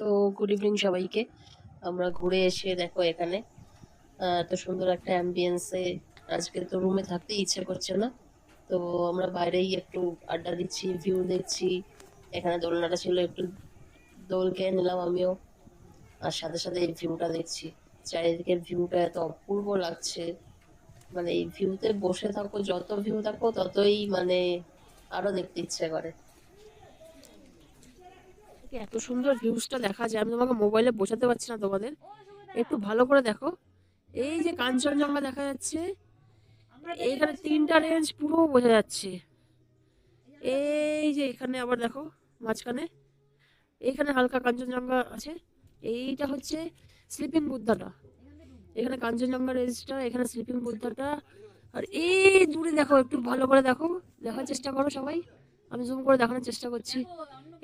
তো good evening সবাইকে। আমরা ঘুরে এসে দেখো এখানে এত সুন্দর একটা অ্যাম্বিয়েন্সে আজকে তো রুমে থাকতে ইচ্ছে করছে না। তো আমরা বাইরেই একটু আড্ডা দিচ্ছি, ভিউ দেখছি। এখানে দোলনাটা ছিল, একটু দোল খেয়ে নিলাম আমিও। আর সাথে সাথে এই ভিউটা দেখছি, চারিদিকের ভিউটা এত অপূর্ব লাগছে। মানে এই ভিউতে বসে থাকো, যত ভিউ থাকো ততই মানে আরো দেখতে ইচ্ছে করে। এত সুন্দর ভিউজটা দেখা যায়, আমি তোমাকে মোবাইলে বোঝাতে পারছি না তোমাদের। একটু ভালো করে দেখো, এই যে কাঞ্চনজঙ্ঘা দেখা যাচ্ছে, এইখানে তিনটা রেঞ্জ পুরো বোঝা যাচ্ছে। এই যে এখানে আবার দেখো মাঝখানে, এইখানে হালকা কাঞ্চনজঙ্ঘা আছে। এইটা হচ্ছে স্লিপিং বুদ্ধাটা, এখানে কাঞ্চনজঙ্ঘা রেঞ্জটা, এখানে স্লিপিং বুদ্ধাটা। আর এই দূরে দেখো, একটু ভালো করে দেখো, দেখার চেষ্টা করো সবাই। আমি জুম করে দেখানোর চেষ্টা করছি।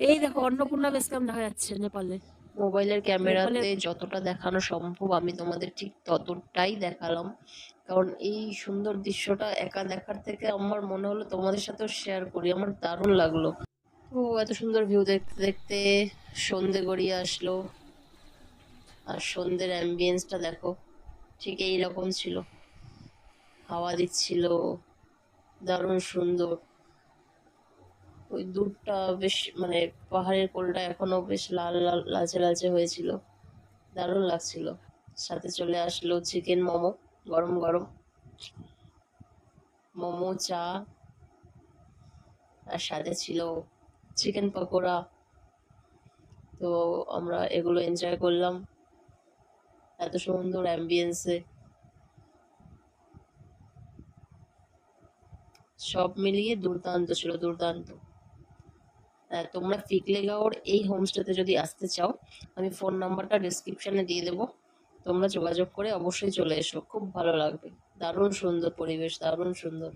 এই দেখো অন্নপূর্ণা বেস ক্যাম্প দেখা যাচ্ছে নেপালে। মোবাইলের ক্যামেরাতে যতটা দেখানো সম্ভব আমি তোমাদের ঠিক ততটাই দেখালাম, কারণ এই সুন্দর দৃশ্যটা একা দেখার থেকে আমার মনে হলো তোমাদের সাথেও শেয়ার করি, আমার দারুণ লাগলো। তো এত সুন্দর ভিউ দেখতে দেখতে সন্ধে গড়িয়ে আসলো, আর সন্ধ্যের অ্যাম্বিয়েন্সটা দেখো ঠিক এই রকম ছিল, হাওয়া দিচ্ছিল, দারুণ সুন্দর। ওই দূরটা বেশ মানে পাহাড়ের কোলটা এখনো বেশ লাল লাল লালচে লালচে হয়েছিল, দারুণ লাগছিল। সাথে চলে আসলো চিকেন মোমো, গরম গরম মোমো, চা, আর সাথে ছিল চিকেন পকোড়া। তো আমরা এগুলো এনজয় করলাম এত সুন্দর অ্যাম্বিয়েন্সে। সব মিলিয়ে দুর্দান্ত ছিল, দুর্দান্ত। তোমরা ফিকলেগাঁওর এই হোমস্টেতে যদি আসতে চাও, আমি ফোন নাম্বারটা ডিসক্রিপশনে দিয়ে দেবো, তোমরা যোগাযোগ করে অবশ্যই চলে এসো, খুব ভালো লাগবে। দারুণ সুন্দর পরিবেশ, দারুণ সুন্দর।